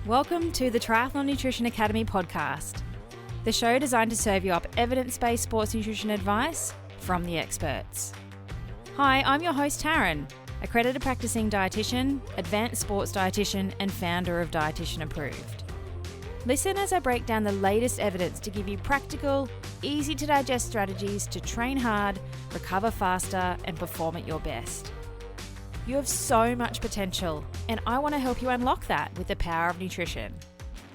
Welcome to the Triathlon Nutrition Academy podcast, the show designed to serve you up evidence-based sports nutrition advice from the experts. Hi, I'm your host Taryn, accredited practicing dietitian, advanced sports dietitian, and founder of Dietitian Approved. Listen as I break down the latest evidence to give you practical, easy to digest strategies to train hard, recover faster, and perform at your best. You have so much potential, and I want to help you unlock that with the power of nutrition.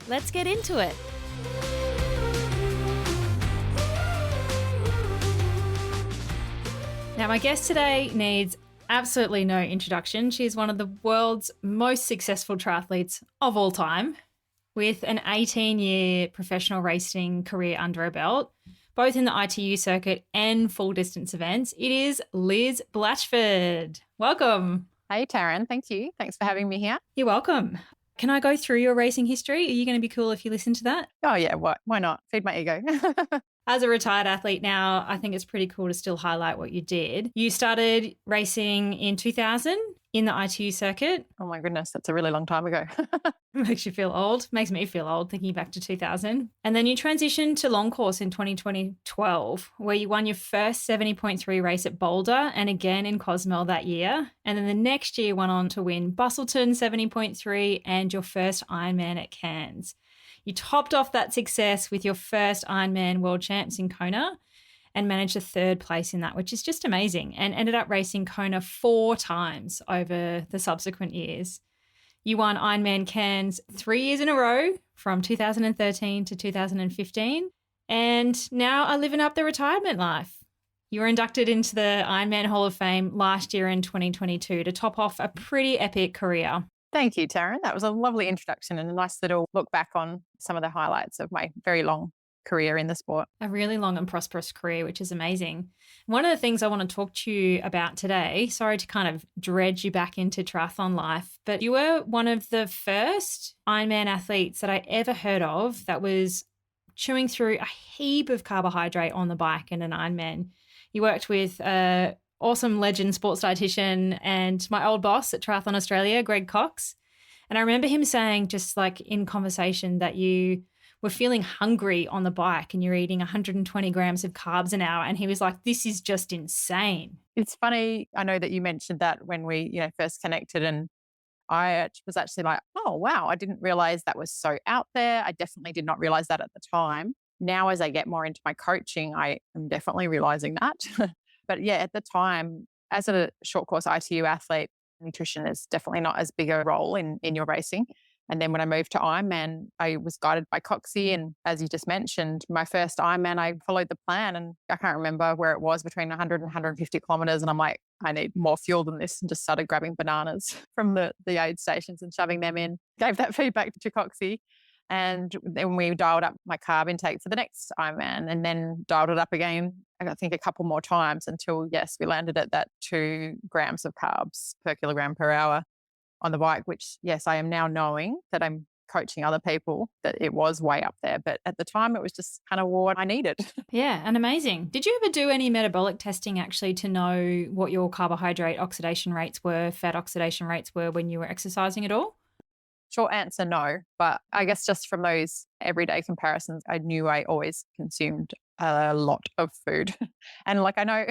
Let's get into it. Now, my guest today needs absolutely no introduction. She's one of the world's most successful triathletes of all time, with an 18-year professional racing career under her belt, both in the ITU circuit and full distance events. It is Liz Blatchford. Welcome. Hey, Taryn. Thank you. Thanks for having me here. You're welcome. Can I go through your racing history? Are you going to be cool if you listen to that? Oh, yeah. Why not? Feed my ego. As a retired athlete now, I think it's pretty cool to still highlight what you did. You started racing in 2000 in the ITU circuit. Oh, my goodness. That's a really long time ago. Makes you feel old. Makes me feel old thinking back to 2000. And then you transitioned to long course in 2012, where you won your first 70.3 race at Boulder and again in Cozumel that year. And then the next year went on to win Bustleton 70.3 and your first Ironman at Cairns. You topped off that success with your first Ironman World Champs in Kona and managed a third place in that, which is just amazing, and ended up racing Kona 4 times over the subsequent years. You won Ironman Cairns 3 years in a row from 2013 to 2015, and now are living up the retirement life. You were inducted into the Ironman Hall of Fame last year in 2022 to top off a pretty epic career. Thank you, Taryn. That was a lovely introduction and a nice little look back on some of the highlights of my very long career in the sport. A really long and prosperous career, which is amazing. One of the things I want to talk to you about today, sorry to kind of dredge you back into triathlon life, but you were one of the first Ironman athletes that I ever heard of that was chewing through a heap of carbohydrate on the bike in an Ironman. You worked with awesome legend sports dietitian and my old boss at Triathlon Australia, Greg Cox. And I remember him saying, just like in conversation, that you were feeling hungry on the bike and you're eating 120 grams of carbs an hour. And he was like, this is just insane. It's funny. I know that you mentioned that when we, first connected, and I was actually like, oh, wow, I didn't realize that was so out there. I definitely did not realize that at the time. Now, as I get more into my coaching, I am definitely realizing that. But yeah, at the time, as a short course ITU athlete, nutrition is definitely not as big a role in your racing. And then when I moved to Ironman, I was guided by Coxie. And as you just mentioned, my first Ironman, I followed the plan, and I can't remember where it was, between 100 and 150 kilometers. And I'm like, I need more fuel than this, and just started grabbing bananas from the aid stations and shoving them in. Gave that feedback to Coxie. And then we dialed up my carb intake for the next Ironman, and then dialed it up again, I think a couple more times, until, yes, we landed at that 2 grams of carbs per kilogram per hour on the bike, which, yes, I am now knowing that I'm coaching other people that it was way up there. But at the time, it was just kind of what I needed. Yeah, and amazing. Did you ever do any metabolic testing actually to know what your carbohydrate oxidation rates were, fat oxidation rates were when you were exercising at all? Short answer, no. But I guess just from those everyday comparisons, I knew I always consumed a lot of food. And like, I know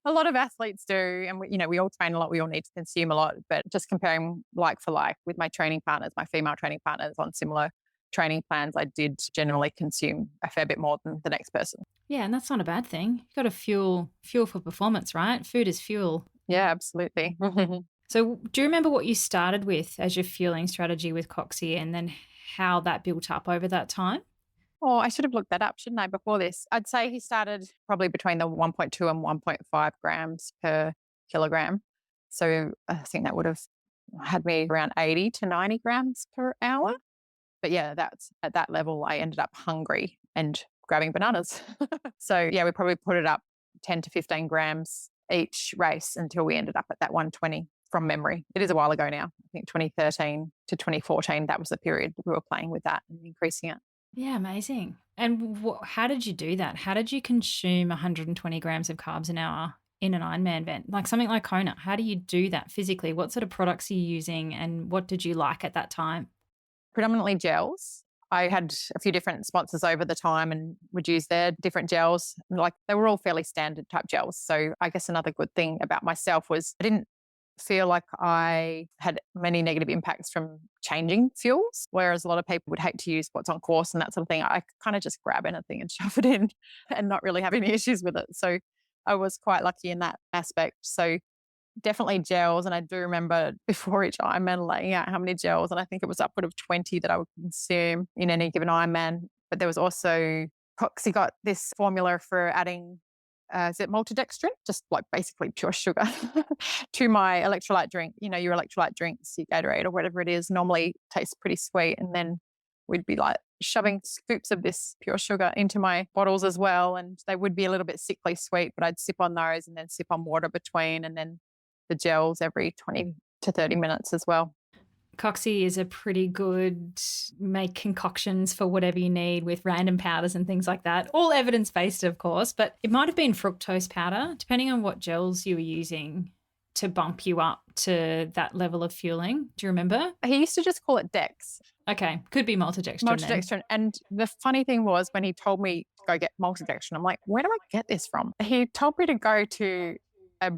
a lot of athletes do, and we all train a lot, we all need to consume a lot, but just comparing like for like with my training partners, my female training partners on similar training plans, I did generally consume a fair bit more than the next person. Yeah, and that's not a bad thing. You've got to fuel for performance, right? Food is fuel. Yeah, absolutely. So do you remember what you started with as your fueling strategy with Coxie, and then how that built up over that time? Oh, I should have looked that up, shouldn't I, before this? I'd say he started probably between the 1.2 and 1.5 grams per kilogram. So I think that would have had me around 80 to 90 grams per hour. But yeah, that's at that level, I ended up hungry and grabbing bananas. So yeah, we probably put it up 10 to 15 grams each race until we ended up at that 120 from memory. It is a while ago now. I think 2013 to 2014, that was the period we were playing with that and increasing it. Yeah, amazing. And how did you do that? How did you consume 120 grams of carbs an hour in an Ironman event? Like something like Kona, how do you do that physically? What sort of products are you using and what did you like at that time? predominantly gels. I had a few different sponsors over the time and would use their different gels. Like they were all fairly standard type gels. So I guess another good thing about myself was I didn't feel like I had many negative impacts from changing fuels, whereas a lot of people would hate to use what's on course and that sort of thing. I kind of just grab anything and shove it in and not really have any issues with it. So I was quite lucky in that aspect. So definitely gels. And I do remember before each Ironman laying out how many gels, and I think it was upward of 20 that I would consume in any given Ironman. But there was also, Coxie got this formula for adding, is it maltodextrin? Just like basically pure sugar to my electrolyte drink. You know, your electrolyte drinks, your Gatorade or whatever it is, normally tastes pretty sweet. And then we'd be like shoving scoops of this pure sugar into my bottles as well. And they would be a little bit sickly sweet, but I'd sip on those and then sip on water between, and then the gels every 20 to 30 minutes as well. Coxie is a pretty good make concoctions for whatever you need with random powders and things like that. All evidence-based, of course, but it might have been fructose powder, depending on what gels you were using to bump you up to that level of fueling. Do you remember? He used to just call it Dex. Okay, could be maltodextrin. Maltodextrin. And the funny thing was when he told me to go get maltodextrin, I'm like, where do I get this from? He told me to go to a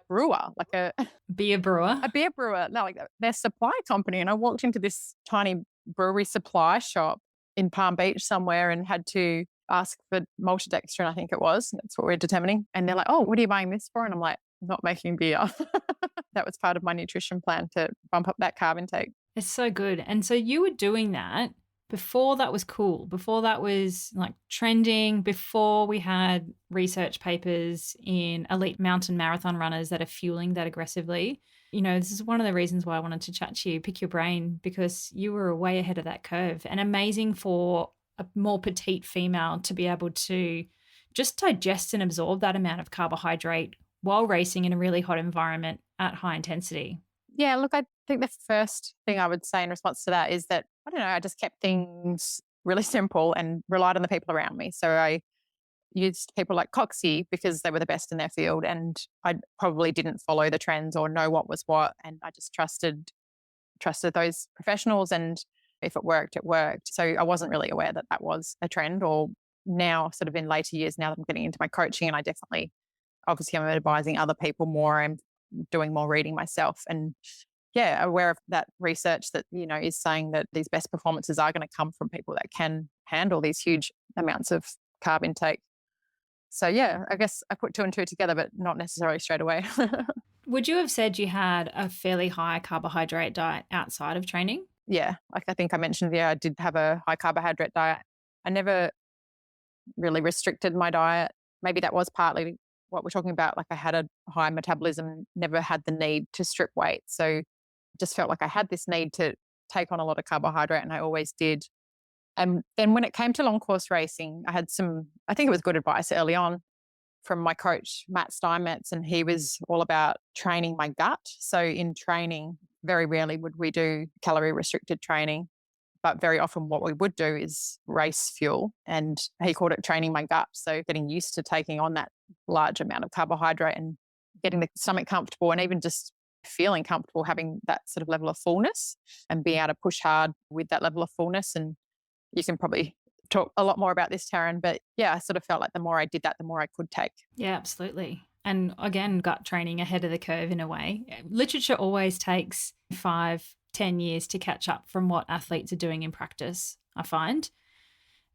brewer, like a beer brewer. A beer brewer, no, like their supply company. And I walked into this tiny brewery supply shop in Palm Beach somewhere and had to ask for maltodextrin, I think it was. That's what we're determining. And they're like, oh, what are you buying this for? And I'm like, not making beer. That was part of my nutrition plan to bump up that carb intake. It's so good. And so you were doing that before that was cool, before that was like trending, before we had research papers in elite mountain marathon runners that are fueling that aggressively. You know, this is one of the reasons why I wanted to chat to you, pick your brain, because you were way ahead of that curve, and amazing for a more petite female to be able to just digest and absorb that amount of carbohydrate while racing in a really hot environment at high intensity. Yeah, look, I think the first thing I would say in response to that is that, I don't know, I just kept things really simple and relied on the people around me. So I used people like Coxie because they were the best in their field, and I probably didn't follow the trends or know what was what. And I just trusted those professionals, and if it worked, it worked. So I wasn't really aware that that was a trend, or now sort of in later years, now that I'm getting into my coaching, and I definitely, obviously I'm advising other people more and doing more reading myself, and yeah, aware of that research that, you know, is saying that these best performances are going to come from people that can handle these huge amounts of carb intake. So yeah, I guess I put two and two together, but not necessarily straight away. Would you have said you had a fairly high carbohydrate diet outside of training? Yeah, like I think I mentioned, I did have a high carbohydrate diet. I never really restricted my diet. Maybe that was partly what we're talking about. Like I had a high metabolism, never had the need to strip weight. So just felt like I had this need to take on a lot of carbohydrate, and I always did. And then when it came to long course racing, I had I think it was good advice early on from my coach, Matt Steinmetz, and he was all about training my gut. So in training, very rarely would we do calorie restricted training, but very often what we would do is race fuel, and he called it training my gut. So getting used to taking on that large amount of carbohydrate and getting the stomach comfortable, and even just feeling comfortable having that sort of level of fullness and being able to push hard with that level of fullness. And you can probably talk a lot more about this, Taryn, but yeah, I sort of felt like the more I did that, the more I could take. Yeah, absolutely. And again, gut training ahead of the curve in a way. Literature always takes 5-10 years to catch up from what athletes are doing in practice, I find.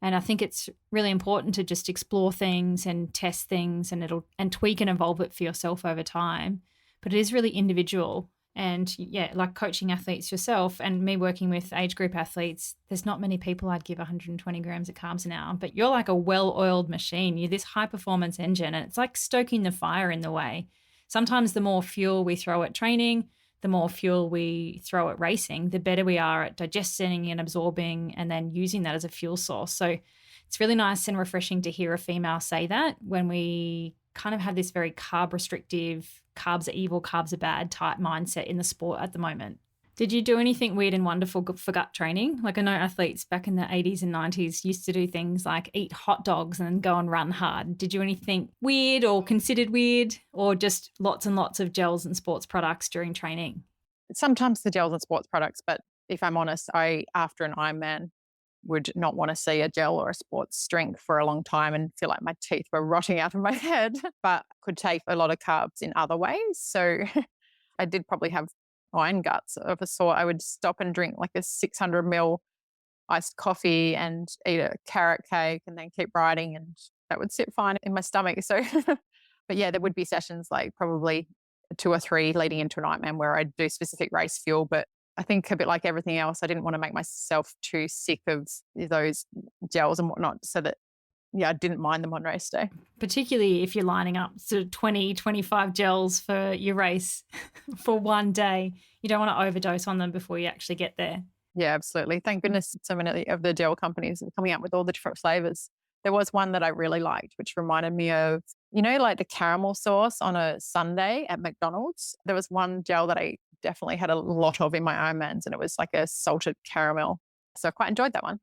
And I think it's really important to just explore things and test things, and tweak and evolve it for yourself over time. But it is really individual. And yeah, like coaching athletes yourself and me working with age group athletes, there's not many people I'd give 120 grams of carbs an hour, but you're like a well-oiled machine. You're this high performance engine, and it's like stoking the fire in the way. Sometimes the more fuel we throw at training, the more fuel we throw at racing, the better we are at digesting and absorbing and then using that as a fuel source. So it's really nice and refreshing to hear a female say that when we kind of have this very carb restrictive, carbs are evil, carbs are bad type mindset in the sport at the moment. Did you do anything weird and wonderful for gut training? Like I know athletes back in the 80s and 90s used to do things like eat hot dogs and then go and run hard. Did you do anything weird or considered weird, or just lots and lots of gels and sports products during training? Sometimes the gels and sports products, but if I'm honest, after an Ironman, would not want to see a gel or a sports drink for a long time and feel like my teeth were rotting out of my head, but could take a lot of carbs in other ways. So I did probably have iron guts of a sort. I would stop and drink like a 600 ml iced coffee and eat a carrot cake and then keep riding, and that would sit fine in my stomach. So, but yeah, there would be sessions like probably 2 or 3 leading into an Ironman where I'd do specific race fuel, but I think a bit like everything else, I didn't want to make myself too sick of those gels and whatnot, so that, yeah, I didn't mind them on race day. Particularly if you're lining up sort of 20, 25 gels for your race for one day. You don't want to overdose on them before you actually get there. Yeah, absolutely. Thank goodness so many of the gel companies are coming out with all the different flavors. There was one that I really liked, which reminded me of, like the caramel sauce on a sundae at McDonald's. There was one gel that I definitely had a lot of in my Ironmans, and it was like a salted caramel. So I quite enjoyed that one.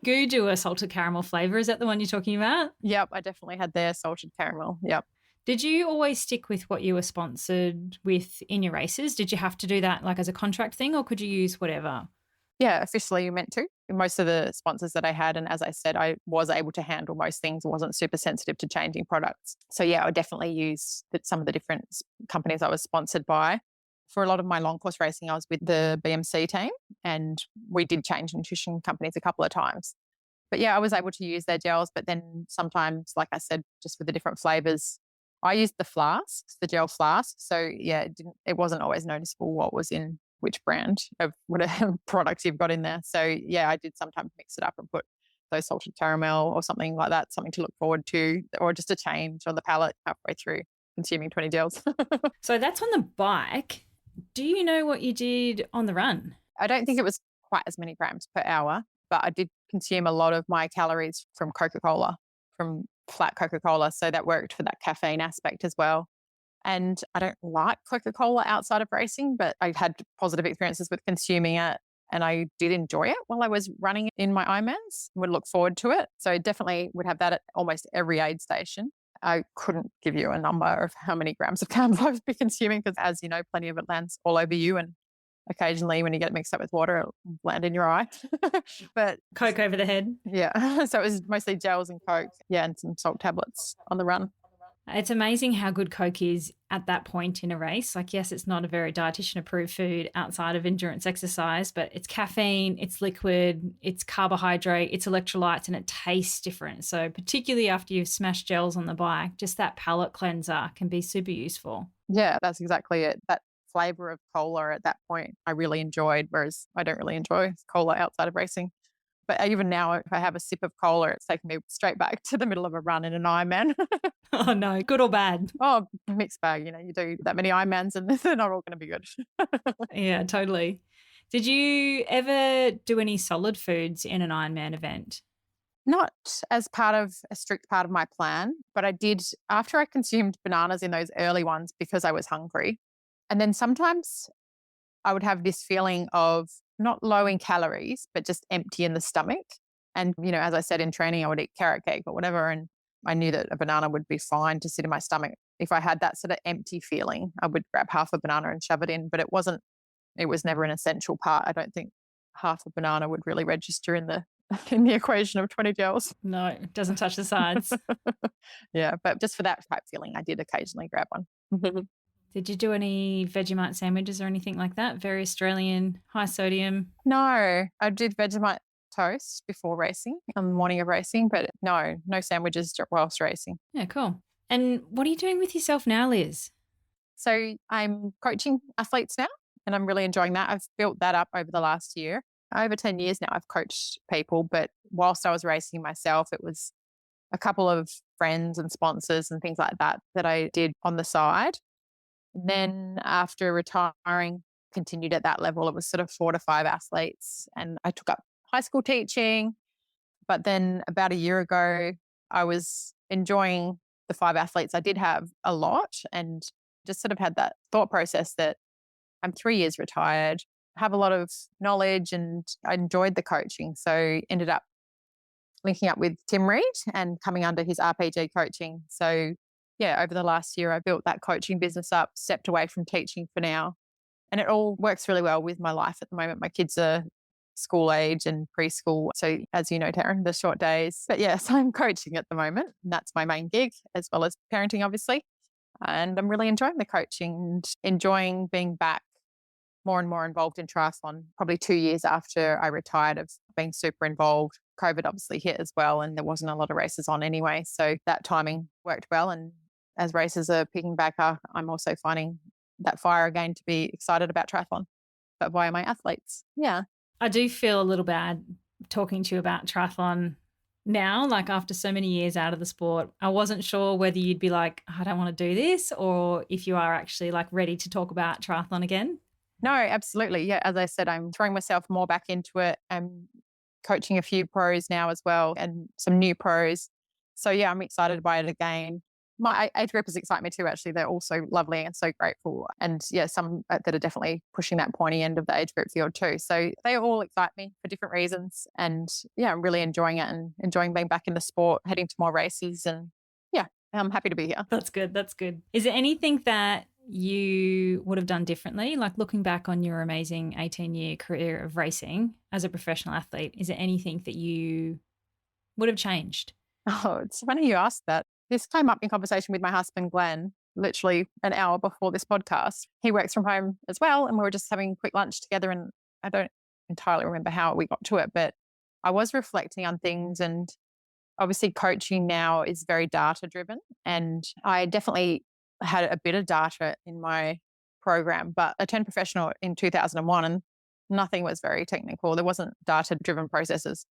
Goo do a salted caramel flavor. Is that the one you're talking about? Yep, I definitely had their salted caramel. Yep. Did you always stick with what you were sponsored with in your races? Did you have to do that like as a contract thing, or could you use whatever? Yeah, officially you meant to. Most of the sponsors that I had, and as I said, I was able to handle most things, wasn't super sensitive to changing products. So yeah, I would definitely use some of the different companies I was sponsored by. For a lot of my long course racing, I was with the BMC team, and we did change nutrition companies a couple of times. But yeah, I was able to use their gels, but then sometimes, like I said, just with the different flavors, I used the flasks, the gel flasks. So yeah, it wasn't always noticeable what was in which brand of whatever products you've got in there. So yeah, I did sometimes mix it up and put those salted caramel or something like that, something to look forward to, or just a change on the palate halfway through consuming 20 gels. So that's on the bike. Do you know what you did on the run? I don't think it was quite as many grams per hour, but I did consume a lot of my calories from Coca-Cola, from flat Coca-Cola. So that worked for that caffeine aspect as well. And I don't like Coca-Cola outside of racing, but I've had positive experiences with consuming it. And I did enjoy it while I was running in my Ironmans, would look forward to it. So definitely would have that at almost every aid station. I couldn't give you a number of how many grams of carbs I would be consuming because, as you know, plenty of it lands all over you. And occasionally when you get it mixed up with water, it'll land in your eye. But Coke over the head. Yeah. So it was mostly gels and Coke. Yeah. And some salt tablets on the run. It's amazing how good Coke is at that point in a race. Like, yes, it's not a very dietitian approved food outside of endurance exercise, but it's caffeine, it's liquid, it's carbohydrate, it's electrolytes, and it tastes different. So particularly after you've smashed gels on the bike, just that palate cleanser can be super useful. Yeah, that's exactly it. That flavor of cola at that point I really enjoyed, whereas I don't really enjoy cola outside of racing. But even now, if I have a sip of cola, it's taking me straight back to the middle of a run in an Ironman. Oh, no. Good or bad? Oh, mixed bag. You do that many Ironmans and they're not all going to be good. Yeah, totally. Did you ever do any solid foods in an Ironman event? Not as part of a strict part of my plan, but I did after I consumed bananas in those early ones because I was hungry. And then sometimes I would have this feeling of not low in calories, but just empty in the stomach. And, as I said in training, I would eat carrot cake or whatever. And I knew that a banana would be fine to sit in my stomach. If I had that sort of empty feeling, I would grab half a banana and shove it in. But it was never an essential part. I don't think half a banana would really register in the equation of 20 gels. No, it doesn't touch the sides. Yeah, but just for that type feeling, I did occasionally grab one. Did you do any Vegemite sandwiches or anything like that? Very Australian, high sodium? No, I did Vegemite toast before racing, on the morning of racing, but no sandwiches whilst racing. Yeah, cool. And what are you doing with yourself now, Liz? So I'm coaching athletes now, and I'm really enjoying that. I've built that up over the last year. Over 10 years now, I've coached people, but whilst I was racing myself, it was a couple of friends and sponsors and things like that I did on the side. Then after retiring, continued at that level. It was sort of 4 to 5 athletes, and I took up high school teaching. But then about a year ago, I was enjoying the 5 athletes I did have a lot, and just sort of had that thought process that I'm 3 years retired, have a lot of knowledge, and I enjoyed the coaching. So ended up linking up with Tim Reed and coming under his RPG coaching. So yeah, over the last year, I built that coaching business up, stepped away from teaching for now, And it all works really well with my life at the moment. My kids are school age and preschool. So as you know, Taryn, the short days. But yes, I'm coaching at the moment. And that's my main gig, as well as parenting, obviously. And I'm really enjoying the coaching and enjoying being back more and more involved in triathlon. Probably 2 years after I retired of being super involved. COVID obviously hit as well, and there wasn't a lot of races on anyway. So that timing worked well. And as races are picking back up, I'm also finding that fire again to be excited about triathlon, but via my athletes. Yeah. I do feel a little bad talking to you about triathlon now, like after so many years out of the sport. I wasn't sure whether you'd be like, I don't want to do this, or if you are actually like ready to talk about triathlon again. No, absolutely. Yeah. As I said, I'm throwing myself more back into it. I'm coaching a few pros now as well and some new pros. So yeah, I'm excited by it again. My age groupers excite me too, actually. They're also lovely and so grateful. And yeah, some that are definitely pushing that pointy end of the age group field too. So they all excite me for different reasons. And yeah, I'm really enjoying it and enjoying being back in the sport, heading to more races. And yeah, I'm happy to be here. That's good. That's good. Is there anything that you would have done differently? Like looking back on your amazing 18-year career of racing as a professional athlete, is there anything that you would have changed? Oh, it's funny you asked that. This came up in conversation with my husband, Glenn, literally an hour before this podcast. He works from home as well, and we were just having quick lunch together. And I don't entirely remember how we got to it, but I was reflecting on things. And obviously, coaching now is very data driven. And I definitely had a bit of data in my program, but I turned professional in 2001 and nothing was very technical. There wasn't data driven processes.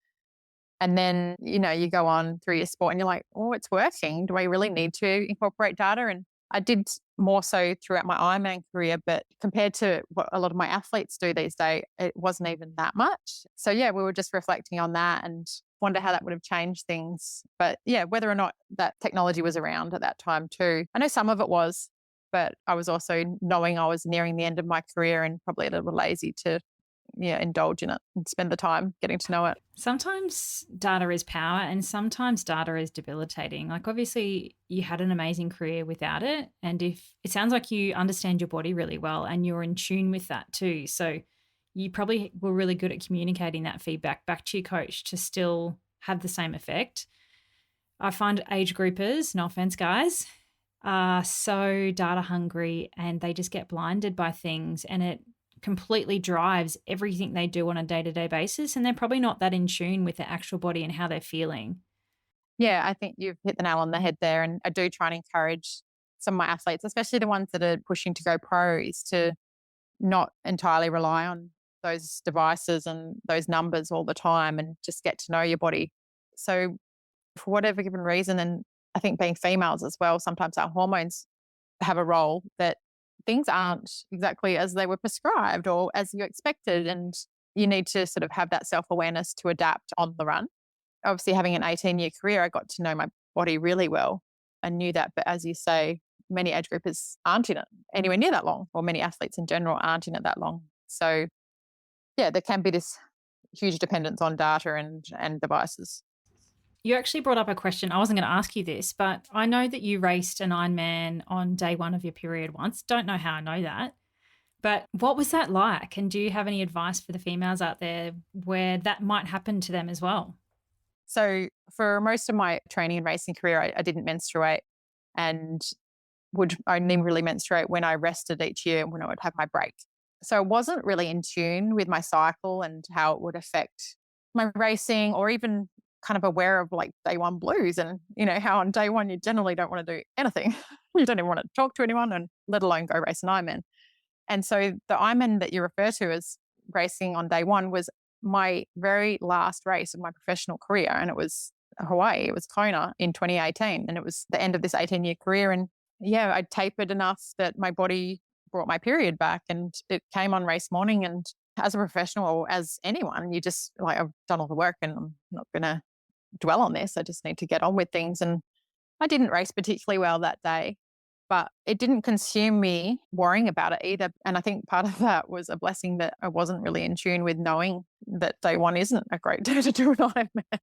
And then, you go on through your sport and you're like, oh, it's working. Do I really need to incorporate data? And I did more so throughout my Ironman career, but compared to what a lot of my athletes do these days, it wasn't even that much. So yeah, we were just reflecting on that and wonder how that would have changed things. But yeah, whether or not that technology was around at that time too. I know some of it was, but I was also knowing I was nearing the end of my career and probably a little lazy to indulge in it and spend the time getting to know it. Sometimes data is power and sometimes data is debilitating. Like obviously you had an amazing career without it. And if it sounds like you understand your body really well and you're in tune with that too. So you probably were really good at communicating that feedback back to your coach to still have the same effect. I find age groupers, no offense guys, are so data hungry and they just get blinded by things and it completely drives everything they do on a day-to-day basis, and they're probably not that in tune with their actual body and how they're feeling. Yeah, I think you've hit the nail on the head there. And I do try and encourage some of my athletes, especially the ones that are pushing to go pro, is to not entirely rely on those devices and those numbers all the time and just get to know your body. So for whatever given reason, and I think being females as well, sometimes our hormones have a role that things aren't exactly as they were prescribed or as you expected. And you need to sort of have that self-awareness to adapt on the run. Obviously, having an 18-year career, I got to know my body really well and knew that. But as you say, many age groupers aren't in it anywhere near that long, or many athletes in general aren't in it that long. So yeah, there can be this huge dependence on data and devices. You actually brought up a question. I wasn't going to ask you this, but I know that you raced an Ironman on day one of your period once. Don't know how I know that. But what was that like? And do you have any advice for the females out there where that might happen to them as well? So for most of my training and racing career, I didn't menstruate and would only really menstruate when I rested each year and when I would have my break. So I wasn't really in tune with my cycle and how it would affect my racing, or even kind of aware of like day one blues and, how on day one you generally don't want to do anything. You don't even want to talk to anyone, and let alone go race an Ironman. And so the Ironman that you refer to as racing on day one was my very last race of my professional career. And it was Hawaii. It was Kona in 2018. And it was the end of this 18-year career. And yeah, I tapered enough that my body brought my period back, and it came on race morning. And as a professional or as anyone, you just like, I've done all the work and I'm not going to dwell on this. I just need to get on with things. And I didn't race particularly well that day, but it didn't consume me worrying about it either. And I think part of that was a blessing that I wasn't really in tune with knowing that day one isn't a great day to do an Ironman.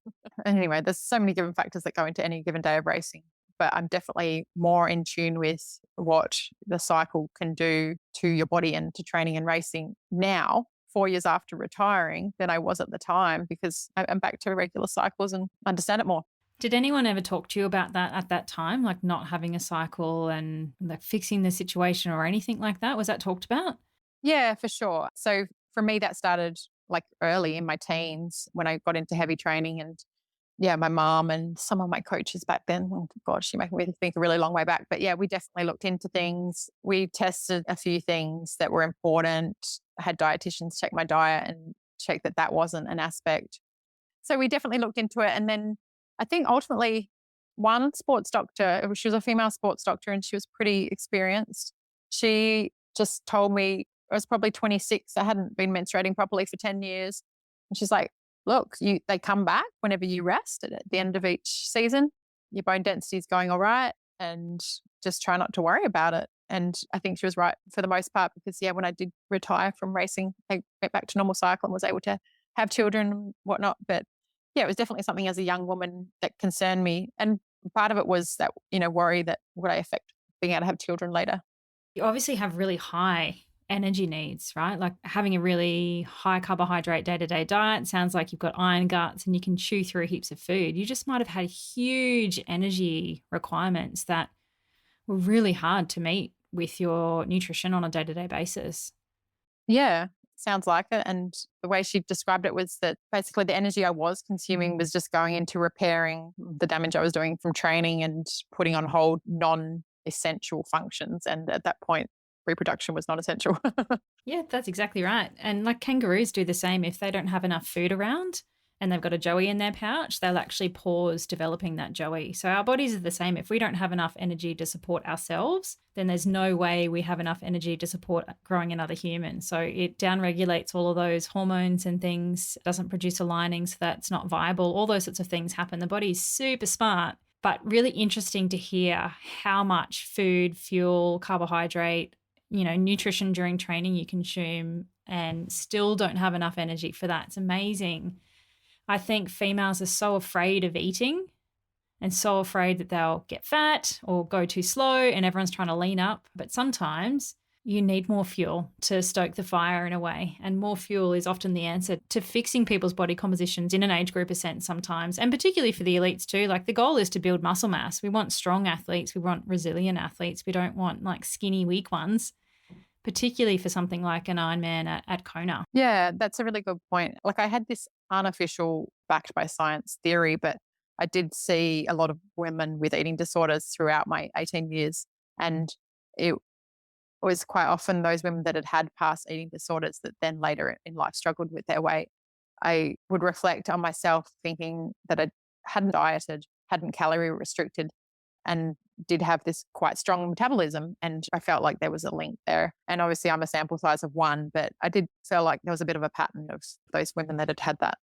Anyway, there's so many given factors that go into any given day of racing. but I'm definitely more in tune with what the cycle can do to your body and to training and racing now, 4 years after retiring, than I was at the time, because I'm back to regular cycles and understand it more. Did anyone ever talk to you about that at that time, like not having a cycle and like fixing the situation or anything like that? Was that talked about? Yeah, for sure. So for me, that started like early in my teens when I got into heavy training. And yeah, my mom and some of my coaches back then, oh God, she made me think a really long way back. But yeah, we definitely looked into things. We tested a few things that were important. I had dietitians check my diet and check that that wasn't an aspect. So we definitely looked into it. And then I think ultimately one sports doctor, she was a female sports doctor and she was pretty experienced. She just told me, I was probably 26. I hadn't been menstruating properly for 10 years. And she's like, look, they come back whenever you rest at the end of each season. Your bone density is going all right. And just try not to worry about it. And I think she was right for the most part, because yeah, when I did retire from racing, I went back to normal cycle and was able to have children and whatnot. But yeah, it was definitely something as a young woman that concerned me. And part of it was that, worry that would I affect being able to have children later. You obviously have really high energy needs, right? Like having a really high carbohydrate day-to-day diet. Sounds like you've got iron guts and you can chew through heaps of food. You just might have had huge energy requirements that were really hard to meet with your nutrition on a day-to-day basis. Yeah, sounds like it. And the way she described it was that basically the energy I was consuming was just going into repairing the damage I was doing from training and putting on hold non-essential functions. And at that point, reproduction was not essential. Yeah, that's exactly right. And like kangaroos do the same. If they don't have enough food around and they've got a joey in their pouch, they'll actually pause developing that joey. So our bodies are the same. If we don't have enough energy to support ourselves, then there's no way we have enough energy to support growing another human. So it downregulates all of those hormones and things, doesn't produce a lining, so that's not viable. All those sorts of things happen. The body's super smart, but really interesting to hear how much food, fuel, carbohydrate, nutrition during training you consume and still don't have enough energy for that. It's amazing. I think females are so afraid of eating and so afraid that they'll get fat or go too slow and everyone's trying to lean up. But sometimes you need more fuel to stoke the fire in a way. And more fuel is often the answer to fixing people's body compositions in an age group of sense sometimes. And particularly for the elites too. Like the goal is to build muscle mass. We want strong athletes. We want resilient athletes. We don't want like skinny, weak ones, particularly for something like an Ironman at Kona. Yeah, that's a really good point. Like I had this unofficial backed by science theory, but I did see a lot of women with eating disorders throughout my 18 years. And it was quite often those women that had past eating disorders that then later in life struggled with their weight. I would reflect on myself thinking that I hadn't dieted, hadn't calorie restricted, and did have this quite strong metabolism. And I felt like there was a link there. And obviously I'm a sample size of one, but I did feel like there was a bit of a pattern of those women that had that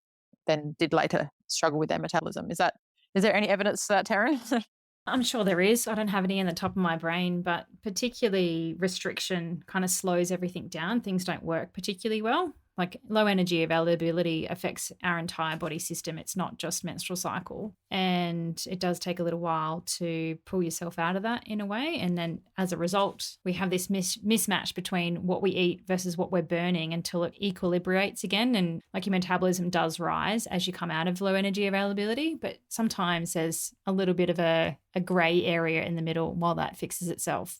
then did later struggle with their metabolism. Is there any evidence to that, Taryn? I'm sure there is. I don't have any in the top of my brain, but particularly restriction kind of slows everything down. Things don't work particularly well. Like low energy availability affects our entire body system. It's not just menstrual cycle. And it does take a little while to pull yourself out of that in a way. And then as a result, we have this mismatch between what we eat versus what we're burning until it equilibrates again. And like your metabolism does rise as you come out of low energy availability. But sometimes there's a little bit of a gray area in the middle while that fixes itself.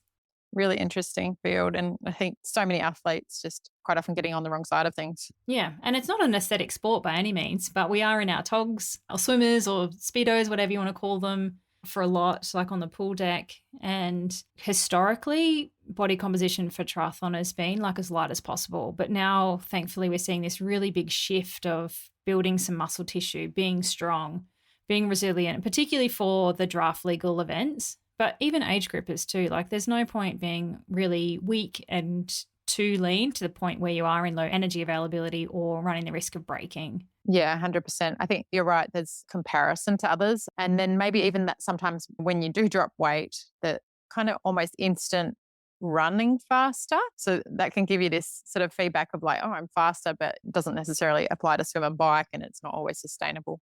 Really interesting field. And I think so many athletes just quite often getting on the wrong side of things. Yeah. And it's not an aesthetic sport by any means, but we are in our togs or swimmers or speedos, whatever you want to call them, for a lot, like on the pool deck. And historically, body composition for triathlon has been like as light as possible. But now, thankfully, we're seeing this really big shift of building some muscle tissue, being strong, being resilient, particularly for the draft legal events. But even age groupers too, like there's no point being really weak and too lean to the point where you are in low energy availability or running the risk of breaking. Yeah, 100%. I think you're right. There's comparison to others. And then maybe even that sometimes when you do drop weight, that kind of almost instant running faster. So that can give you this sort of feedback of like, oh, I'm faster, but it doesn't necessarily apply to swim and bike and it's not always sustainable.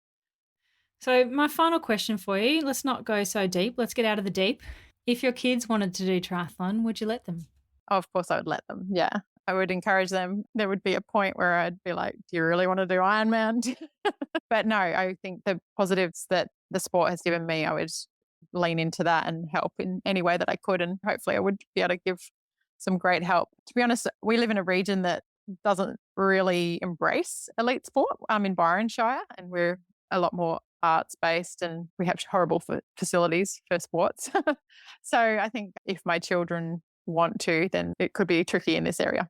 So my final question for you, let's not go so deep. Let's get out of the deep. If your kids wanted to do triathlon, would you let them? Oh, of course I would let them. Yeah. I would encourage them. There would be a point where I'd be like, do you really want to do Ironman? But no, I think the positives that the sport has given me, I would lean into that and help in any way that I could. And hopefully I would be able to give some great help. To be honest, we live in a region that doesn't really embrace elite sport. I'm in Byronshire and we're a lot more arts based and we have horrible facilities for sports. So I think if my children want to, then it could be tricky in this area.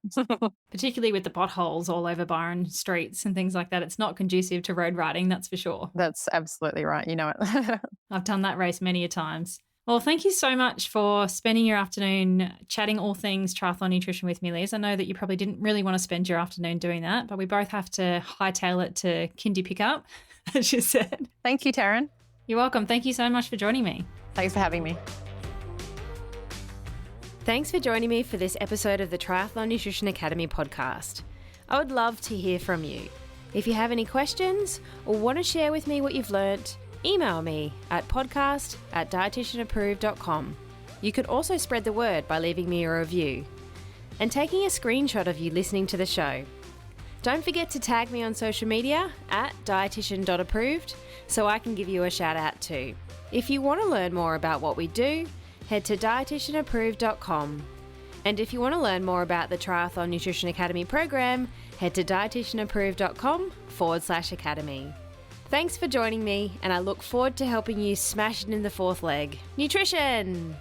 Particularly with the potholes all over Byron streets and things like that. It's not conducive to road riding, that's for sure. That's absolutely right. You know it. I've done that race many a times. Well, thank you so much for spending your afternoon chatting all things triathlon nutrition with me, Liz. I know that you probably didn't really want to spend your afternoon doing that, but we both have to hightail it to kindy pickup, as you said. Thank you, Taryn. You're welcome. Thank you so much for joining me. Thanks for having me. Thanks for joining me for this episode of the Triathlon Nutrition Academy podcast. I would love to hear from you. If you have any questions or want to share with me what you've learnt, email me at podcast@dietitianapproved.com. You can also spread the word by leaving me a review and taking a screenshot of you listening to the show. Don't forget to tag me on social media at dietitian.approved so I can give you a shout out too. If you want to learn more about what we do, head to dietitianapproved.com. And if you want to learn more about the Triathlon Nutrition Academy program, head to dietitianapproved.com/academy. Thanks for joining me, and I look forward to helping you smash it in the fourth leg. Nutrition!